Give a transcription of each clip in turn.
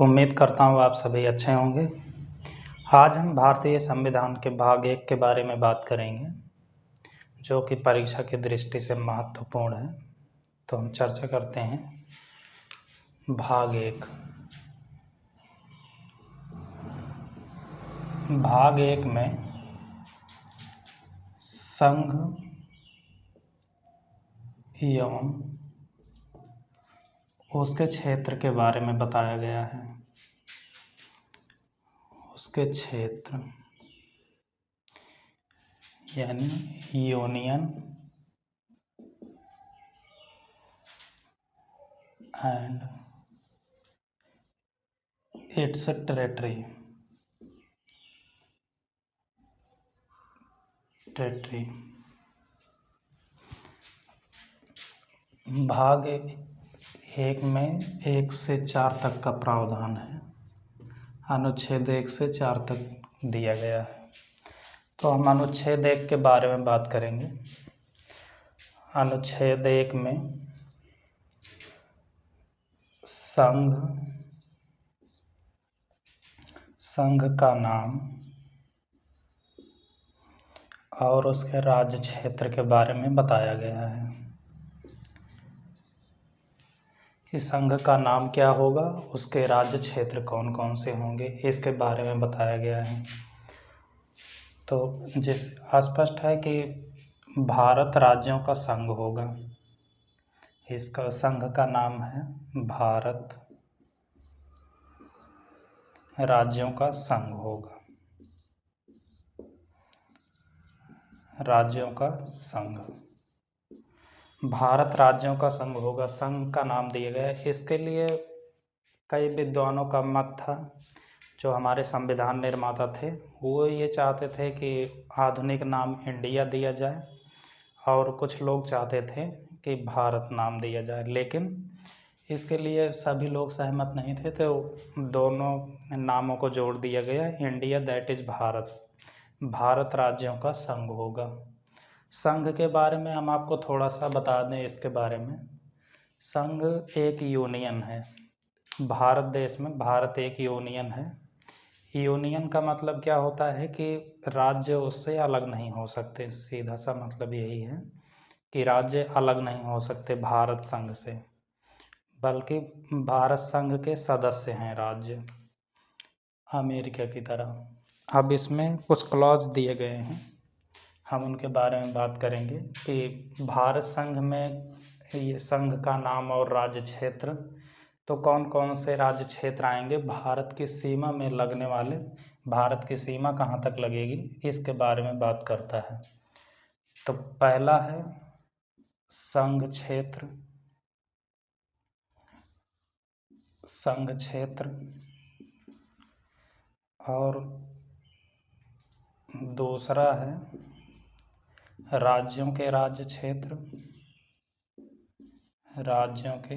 उम्मीद करता हूँ आप सभी अच्छे होंगे। आज हम भारतीय संविधान के भाग 1 के बारे में बात करेंगे, जो कि परीक्षा की दृष्टि से महत्वपूर्ण है। तो हम चर्चा करते हैं भाग 1। भाग 1 में संघ एवं उसके क्षेत्र के बारे में बताया गया है। उसके क्षेत्र यानी यूनियन एंड इट्स टेरिटरी। भाग 1 में 1 से 4 तक का प्रावधान है। अनुच्छेद 1 से 4 तक दिया गया है। तो हम अनुच्छेद 1 के बारे में बात करेंगे। अनुच्छेद 1 में संघ का नाम और उसके राज्य क्षेत्र के बारे में बताया गया है कि संघ का नाम क्या होगा, उसके राज्य क्षेत्र कौन कौन से होंगे, इसके बारे में बताया गया है। तो जिस स्पष्ट है कि भारत राज्यों का संघ होगा। इसका संघ का नाम है भारत राज्यों का संघ होगा। राज्यों का संघ, भारत राज्यों का संघ होगा। संघ का नाम दिया गया है। इसके लिए कई विद्वानों का मत था। जो हमारे संविधान निर्माता थे वो ये चाहते थे कि आधुनिक नाम इंडिया दिया जाए, और कुछ लोग चाहते थे कि भारत नाम दिया जाए, लेकिन इसके लिए सभी लोग सहमत नहीं थे। तो दोनों नामों को जोड़ दिया गया, India that is Bharat. Bharat राज्यों का संघ होगा। संघ के बारे में हम आपको थोड़ा सा बता दें। इसके बारे में, संघ एक यूनियन है। भारत देश में भारत एक यूनियन है। यूनियन का मतलब क्या होता है कि राज्य उससे अलग नहीं हो सकते। सीधा सा मतलब यही है कि राज्य अलग नहीं हो सकते भारत संघ से, बल्कि भारत संघ के सदस्य हैं राज्य, अमेरिका की तरह। अब इसमें कुछ क्लॉज दिए गए हैं, हम उनके बारे में बात करेंगे कि भारत संघ में ये संघ का नाम और राज्य क्षेत्र। तो कौन कौन से राज्य क्षेत्र आएंगे, भारत की सीमा में लगने वाले, भारत की सीमा कहाँ तक लगेगी, इसके बारे में बात करता है। तो पहला है संघ क्षेत्र। संघ क्षेत्र और दूसरा है राज्यों के राज्य क्षेत्र। राज्यों के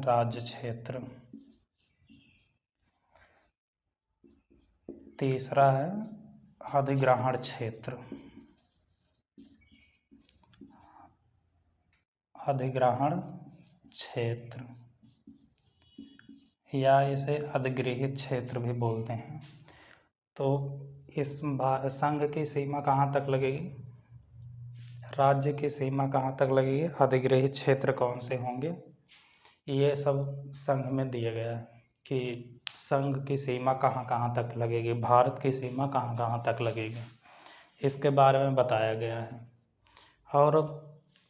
राज्य क्षेत्र। तीसरा है अधिग्रहण क्षेत्र। अधिग्रहण क्षेत्र या इसे अधिगृहित क्षेत्र भी बोलते हैं। तो इस संघ की सीमा कहाँ तक लगेगी, राज्य की सीमा कहाँ तक लगेगी, अधिगृहित क्षेत्र कौन से होंगे, ये सब संघ में दिया गया है कि संघ की सीमा कहाँ कहाँ तक लगेगी, भारत की सीमा कहाँ कहाँ तक लगेगी, इसके बारे में बताया गया है। और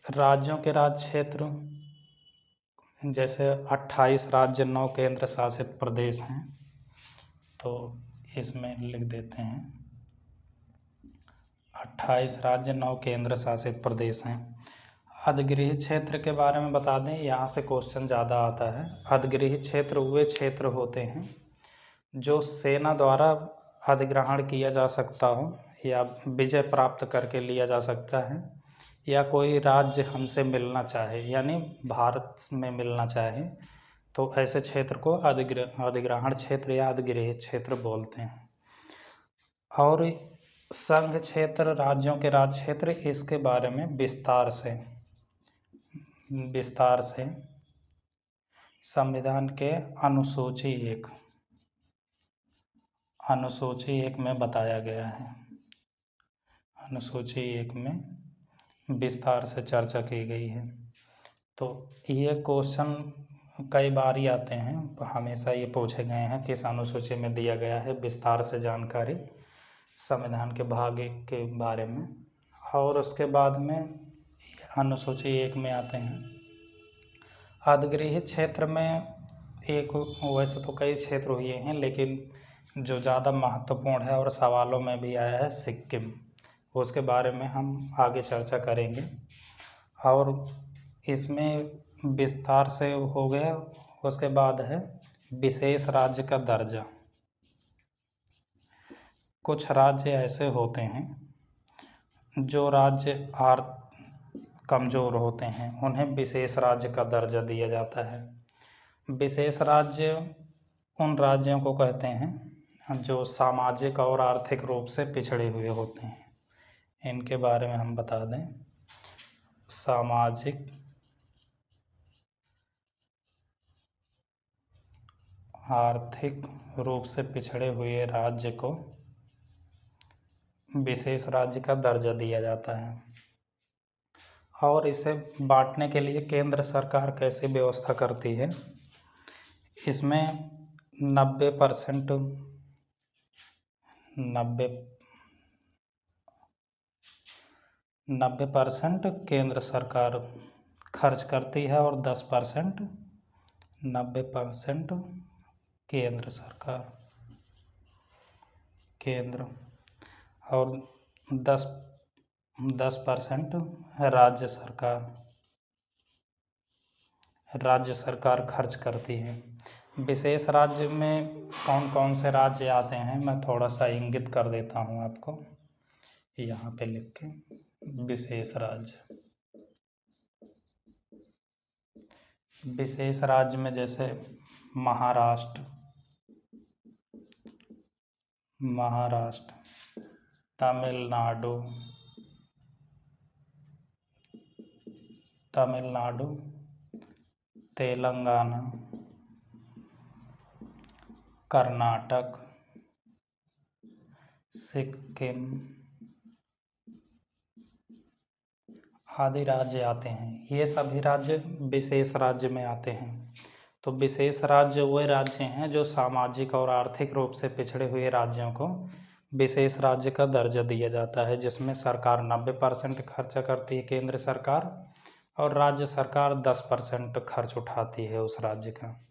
राज्यों के राज्य क्षेत्र, जैसे 28 राज्य 9 केंद्र शासित प्रदेश हैं, तो इसमें लिख देते हैं 28 राज्य 9 केंद्र शासित प्रदेश हैं। अधिगृहित क्षेत्र के बारे में बता दें, यहाँ से क्वेश्चन ज़्यादा आता है। अधिगृहित क्षेत्र वे क्षेत्र होते हैं जो सेना द्वारा अधिग्रहण किया जा सकता हो, या विजय प्राप्त करके लिया जा सकता है, या कोई राज्य हमसे मिलना चाहे, यानी भारत में मिलना चाहे, तो ऐसे क्षेत्र को अधिग्रहण क्षेत्र या अधिगृहित क्षेत्र बोलते हैं। और संघ क्षेत्र, राज्यों के राज्य क्षेत्र, इसके बारे में विस्तार से संविधान के अनुसूची एक में बताया गया है। अनुसूची एक में विस्तार से चर्चा की गई है। तो ये क्वेश्चन कई बार ही आते हैं, हमेशा ये पूछे गए हैं कि इस अनुसूची में दिया गया है विस्तार से जानकारी संविधान के भाग 1 के बारे में। और उसके बाद में अनुसूची 1 में आते हैं अधिगृहित क्षेत्र में एक, वैसे तो कई क्षेत्र हुए हैं लेकिन जो ज़्यादा महत्वपूर्ण है और सवालों में भी आया है सिक्किम, उसके बारे में हम आगे चर्चा करेंगे। और इसमें विस्तार से हो गया। उसके बाद है विशेष राज्य का दर्जा। कुछ राज्य ऐसे होते हैं जो राज्य कमज़ोर होते हैं, उन्हें विशेष राज्य का दर्जा दिया जाता है। विशेष राज्य उन राज्यों को कहते हैं जो सामाजिक और आर्थिक रूप से पिछड़े हुए होते हैं। इनके बारे में हम बता दें, सामाजिक, आर्थिक रूप से पिछड़े हुए राज्य को विशेष राज्य का दर्जा दिया जाता है। और इसे बांटने के लिए केंद्र सरकार कैसी व्यवस्था करती है, इसमें 90% केंद्र सरकार खर्च करती है और 10% 90% केंद्र और 10% राज्य सरकार खर्च करती है। विशेष राज्य में कौन कौन से राज्य आते हैं मैं थोड़ा सा इंगित कर देता हूँ आपको, यहाँ पे लिख के। विशेष राज्य में जैसे महाराष्ट्र, तमिलनाडु, तेलंगाना, कर्नाटक, सिक्किम आदि राज्य आते हैं। ये सभी राज्य विशेष राज्य में आते हैं। तो विशेष राज्य वे राज्य हैं जो सामाजिक और आर्थिक रूप से पिछड़े हुए राज्यों को विशेष राज्य का दर्जा दिया जाता है, जिसमें सरकार 90% खर्चा करती है केंद्र सरकार, और राज्य सरकार 10% खर्च उठाती है उस राज्य का।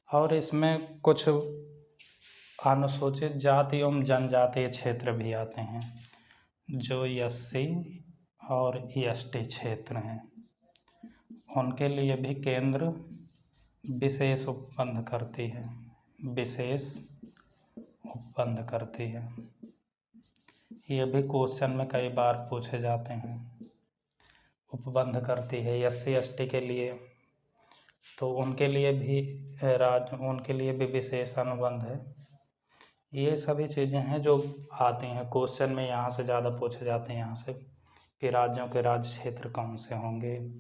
और इसमें कुछ अनुसूचित जाति एवं जनजातीय क्षेत्र भी आते हैं जो SC और ST क्षेत्र हैं, उनके लिए भी केंद्र विशेष उपबंध करती है। ये भी क्वेश्चन में कई बार पूछे जाते हैं। उपबंध करती है SC ST के लिए, तो उनके लिए भी विशेष अनुबंध है। ये सभी चीज़ें हैं जो आती हैं क्वेश्चन में, यहाँ से ज़्यादा पूछे जाते हैं यहाँ से कि राज्यों के राज्य क्षेत्र कौन से होंगे।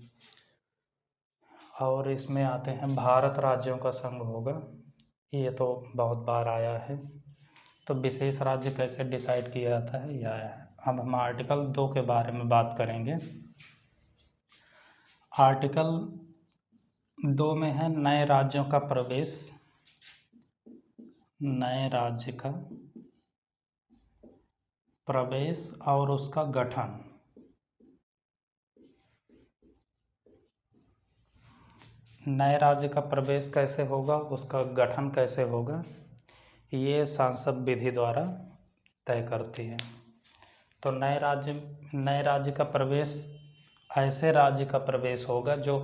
और इसमें आते हैं भारत राज्यों का संघ होगा, ये तो बहुत बार आया है। तो विशेष राज्य कैसे डिसाइड किया जाता है यह है। अब हम आर्टिकल 2 के बारे में बात करेंगे। आर्टिकल 2 में है नए राज्यों का प्रवेश, नए राज्य का प्रवेश और उसका गठन। नए राज्य का प्रवेश कैसे होगा, उसका गठन कैसे होगा, ये संसद विधि द्वारा तय करती है। तो नए राज्य का प्रवेश ऐसे राज्य का प्रवेश होगा जो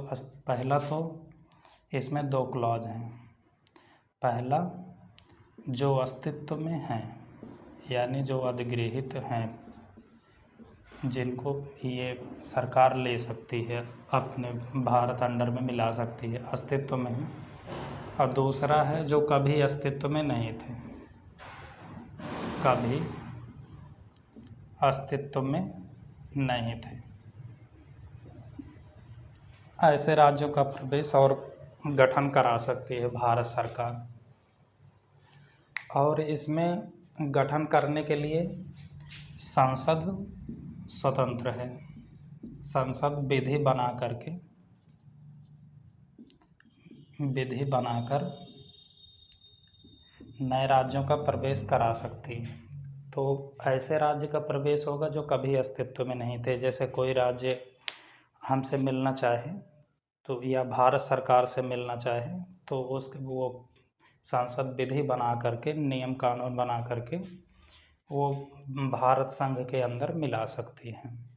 पहला, तो इसमें 2 क्लॉज हैं। पहला, जो अस्तित्व में हैं, यानी जो अधिगृहित हैं, जिनको ये सरकार ले सकती है, अपने भारत अंडर में मिला सकती है, अस्तित्व में है। और दूसरा है जो कभी अस्तित्व में नहीं थे, कभी अस्तित्व में नहीं थे। ऐसे राज्यों का प्रवेश और गठन करा सकती है भारत सरकार। और इसमें गठन करने के लिए संसद स्वतंत्र है। संसद विधि बनाकर नए राज्यों का प्रवेश करा सकती है। तो ऐसे राज्य का प्रवेश होगा जो कभी अस्तित्व में नहीं थे। जैसे कोई राज्य हमसे मिलना चाहे तो, या भारत सरकार से मिलना चाहे, तो वो संसद विधि बना करके, नियम कानून बना करके वो भारत संघ के अंदर मिला सकती हैं।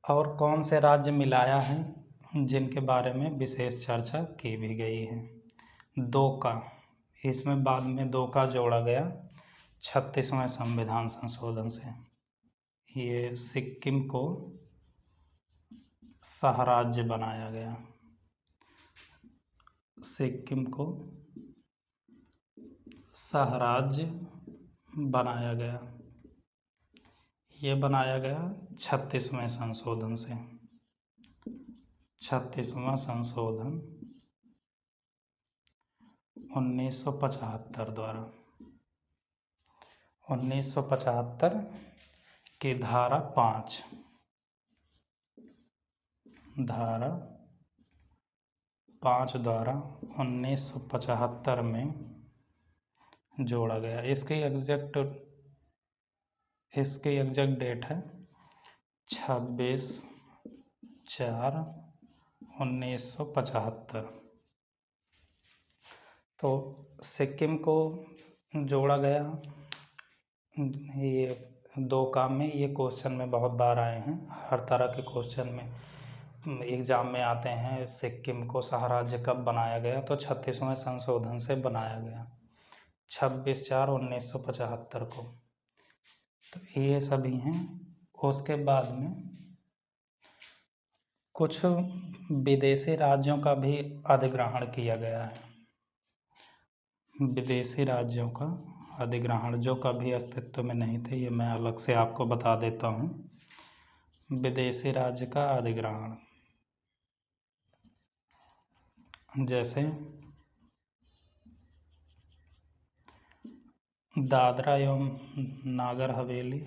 और कौन से राज्य मिलाया है जिनके बारे में विशेष चर्चा की भी गई है। 2 का, इसमें बाद में 2 का जोड़ा गया 36वें संविधान संशोधन से। ये सिक्किम को सहराज्य बनाया गया। सिक्किम को सहराज्य बनाया गया। ये बनाया गया 36वें संशोधन से। 36वां संशोधन 1975 द्वारा। 1975 की धारा 5 द्वारा 1975 में जोड़ा गया। इसकी एग्जैक्ट डेट है 26/4/1975। तो सिक्किम को जोड़ा गया। ये 2 काम में, ये क्वेश्चन में बहुत बार आए हैं। हर तरह के क्वेश्चन में एग्ज़ाम में आते हैं। सिक्किम को सहराज्य कब बनाया गया? तो 36वें संशोधन से बनाया गया 26/4/1975 को। तो ये सभी हैं। उसके बाद में कुछ विदेशी राज्यों का भी अधिग्रहण किया गया है। विदेशी राज्यों का अधिग्रहण जो कभी अस्तित्व में नहीं थे, ये मैं अलग से आपको बता देता हूँ। विदेशी राज्य का अधिग्रहण, जैसे दादरा एवं नागर हवेली,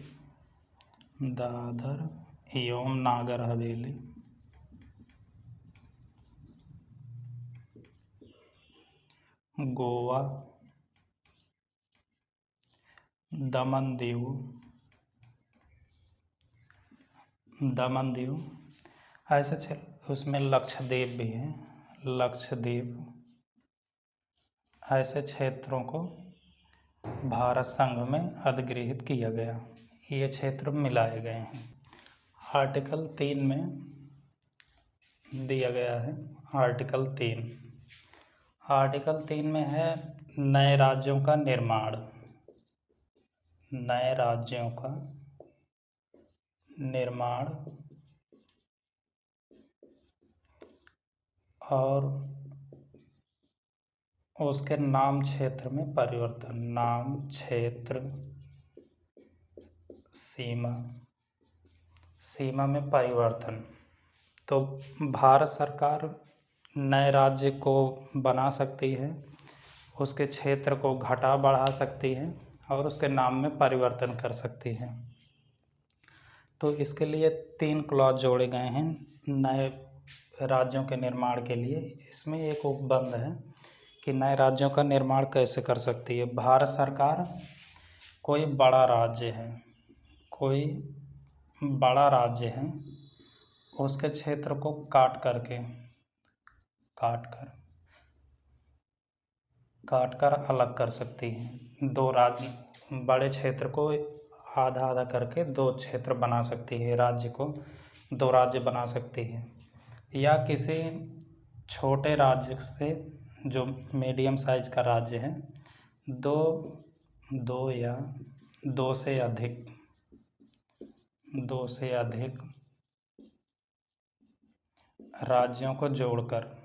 गोवा, दमन दीव, ऐसे उसमें लक्षद्वीप भी है। लक्षद्वीप, ऐसे क्षेत्रों को भारत संघ में अधिगृहित किया गया। ये क्षेत्र मिलाए गए हैं। आर्टिकल 3 में दिया गया है। आर्टिकल 3 में है नए राज्यों का निर्माण। नए राज्यों का निर्माण और उसके नाम क्षेत्र में परिवर्तन। नाम क्षेत्र, सीमा में परिवर्तन। तो भारत सरकार नए राज्य को बना सकती है, उसके क्षेत्र को घटा बढ़ा सकती है और उसके नाम में परिवर्तन कर सकती है। तो इसके लिए 3 क्लॉज जोड़े गए हैं नए राज्यों के निर्माण के लिए। इसमें एक उपबंध है कि नए राज्यों का निर्माण कैसे कर सकती है। भारत सरकार कोई बड़ा राज्य है, उसके क्षेत्र को काट कर अलग कर सकती है। 2 राज्य, बड़े क्षेत्र को आधा आधा करके 2 क्षेत्र बना सकती है। राज्य को 2 राज्य बना सकती है। या किसी छोटे राज्य से, जो मीडियम साइज का राज्य है, 2 या 2 से अधिक राज्यों को जोड़कर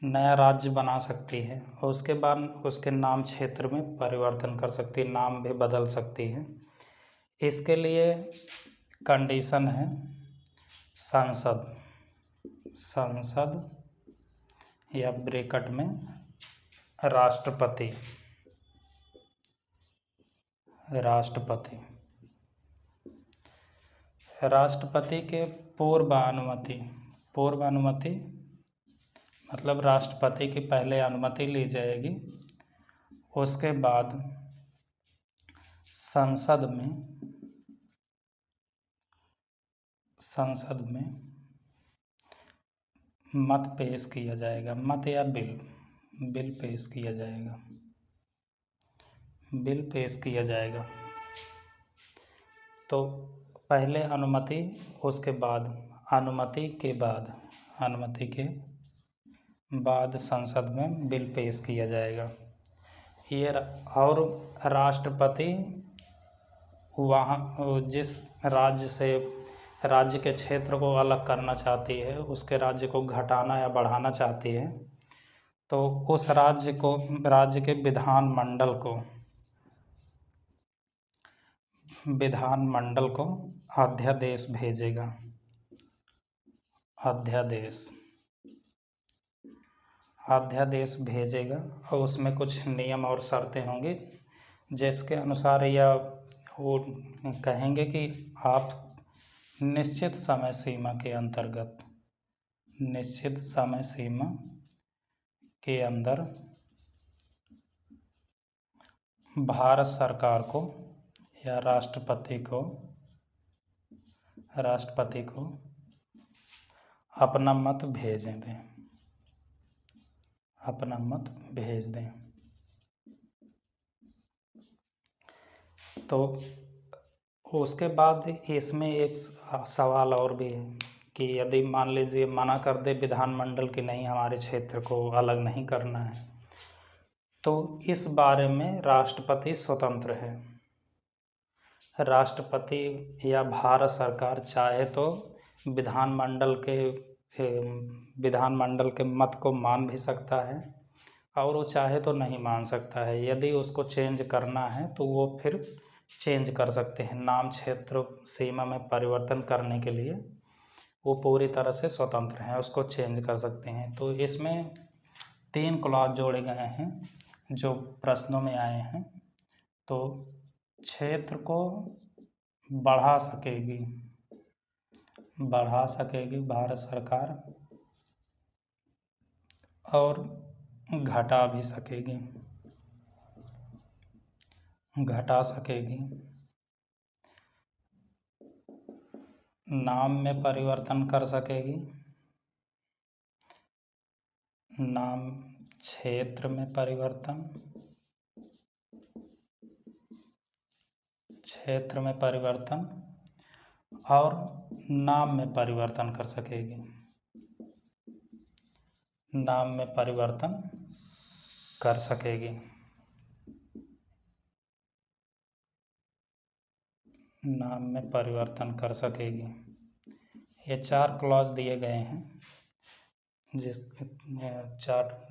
नया राज्य बना सकती है। और उसके बाद उसके नाम क्षेत्र में परिवर्तन कर सकती है, नाम भी बदल सकती है। इसके लिए कंडीशन है संसद या ब्रैकेट में राष्ट्रपति। राष्ट्रपति के पूर्व अनुमति मतलब राष्ट्रपति की पहले अनुमति ली जाएगी, उसके बाद संसद में मत पेश किया जाएगा, मत या बिल पेश किया जाएगा। तो पहले अनुमति, उसके बाद अनुमति के बाद संसद में बिल पेश किया जाएगा। ये और राष्ट्रपति वहाँ जिस राज्य के क्षेत्र को अलग करना चाहती है, उसके राज्य को घटाना या बढ़ाना चाहती है, तो उस राज्य के विधानमंडल को अध्यादेश भेजेगा। अध्यादेश भेजेगा और उसमें कुछ नियम और शर्तें होंगी, जिसके अनुसार यह वो कहेंगे कि आप निश्चित समय सीमा के अंदर भारत सरकार को या राष्ट्रपति को अपना मत भेज दें। तो उसके बाद इसमें एक सवाल और भी है कि यदि मान लीजिए मना कर दे विधानमंडल कि नहीं, हमारे क्षेत्र को अलग नहीं करना है, तो इस बारे में राष्ट्रपति स्वतंत्र है। राष्ट्रपति या भारत सरकार चाहे तो विधानमंडल के मत को मान भी सकता है और वो चाहे तो नहीं मान सकता है। यदि उसको चेंज करना है तो वो फिर चेंज कर सकते हैं। नाम, क्षेत्र, सीमा में परिवर्तन करने के लिए वो पूरी तरह से स्वतंत्र हैं, उसको चेंज कर सकते हैं। तो इसमें 3 क्लॉज जोड़े गए हैं जो प्रश्नों में आए हैं। तो क्षेत्र को बढ़ा सकेगी भारत सरकार और घटा सकेगी। नाम में परिवर्तन कर सकेगी, क्षेत्र में परिवर्तन और नाम में परिवर्तन कर सकेगी। नाम में परिवर्तन कर सकेगी। ये 4 क्लॉज दिए गए हैं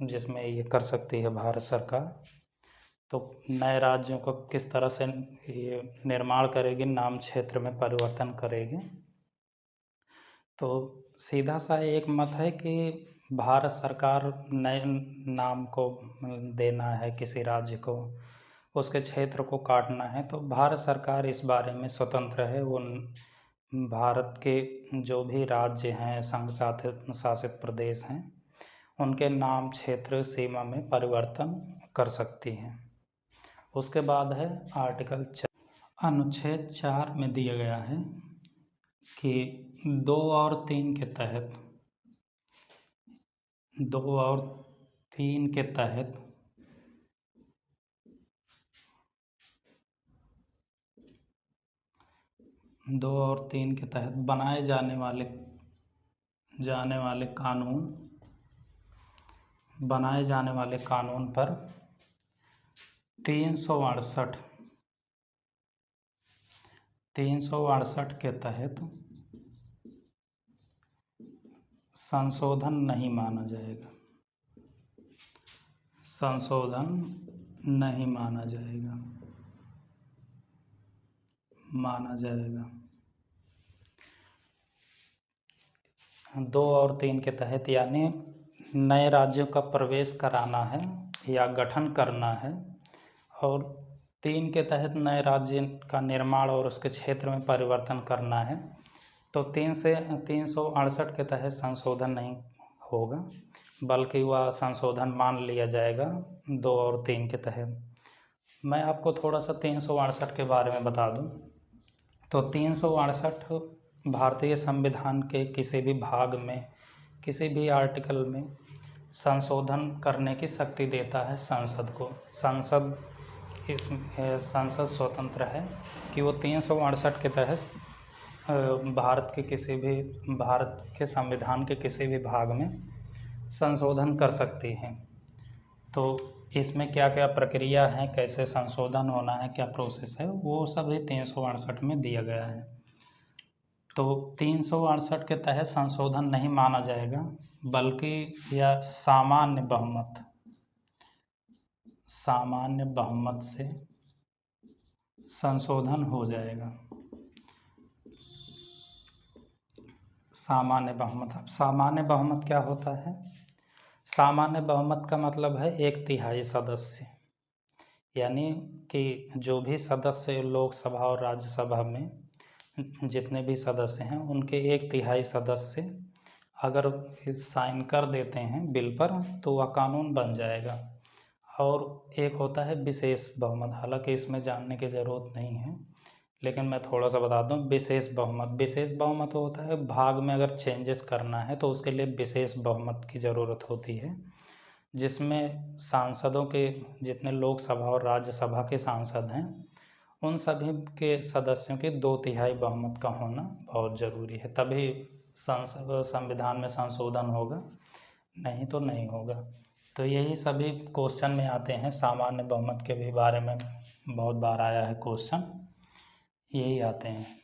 जिसमें ये कर सकती है भारत सरकार। तो नए राज्यों को किस तरह से ये निर्माण करेगी, नाम, क्षेत्र में परिवर्तन करेगी। तो सीधा सा एक मत है कि भारत सरकार नए नाम को देना है किसी राज्य को, उसके क्षेत्र को काटना है, तो भारत सरकार इस बारे में स्वतंत्र है। वो भारत के जो भी राज्य हैं, संघ शासित प्रदेश हैं, उनके नाम, क्षेत्र, सीमा में परिवर्तन कर सकती हैं। उसके बाद है आर्टिकल 4, अनुच्छेद 4 में दिया गया है कि 2 और 3 के तहत 2 और 3 के तहत बनाए जाने वाले कानून पर 368 के तहत संशोधन नहीं माना जाएगा। 2 और 3 के तहत, यानी नए राज्यों का प्रवेश कराना है या गठन करना है, और 3 के तहत नए राज्य का निर्माण और उसके क्षेत्र में परिवर्तन करना है, तो 3 से 368 के तहत संशोधन नहीं होगा, बल्कि वह संशोधन मान लिया जाएगा 2 और 3 के तहत। मैं आपको थोड़ा सा 368 के बारे में बता दूं, तो 368 भारतीय संविधान के किसी भी भाग में, किसी भी आर्टिकल में संशोधन करने की शक्ति देता है संसद को। संसद स्वतंत्र है कि वो 368 के तहत भारत के संविधान के किसी भी भाग में संशोधन कर सकती है। तो इसमें क्या क्या प्रक्रिया है, कैसे संशोधन होना है, क्या प्रोसेस है, वो सभी 368 में दिया गया है। तो 368 के तहत संशोधन नहीं माना जाएगा, बल्कि यह सामान्य बहुमत से संशोधन हो जाएगा। सामान्य बहुमत। अब सामान्य बहुमत क्या होता है? सामान्य बहुमत का मतलब है 1/3 सदस्य, यानी कि जो भी सदस्य लोकसभा और राज्यसभा में जितने भी सदस्य हैं, उनके 1/3 सदस्य अगर साइन कर देते हैं बिल पर, तो वह कानून बन जाएगा। और एक होता है विशेष बहुमत, हालांकि इसमें जानने की ज़रूरत नहीं है, लेकिन मैं थोड़ा सा बता दूं। विशेष बहुमत होता है भाग में अगर चेंजेस करना है तो उसके लिए विशेष बहुमत की ज़रूरत होती है, जिसमें सांसदों के, जितने लोकसभा और राज्यसभा के सांसद हैं, उन सभी के सदस्यों के 2/3 बहुमत का होना बहुत ज़रूरी है, तभी संविधान में संशोधन होगा, नहीं तो नहीं होगा। तो यही सभी क्वेश्चन में आते हैं। सामान्य बहुमत के भी बारे में बहुत बार आया है क्वेश्चन, यही आते हैं।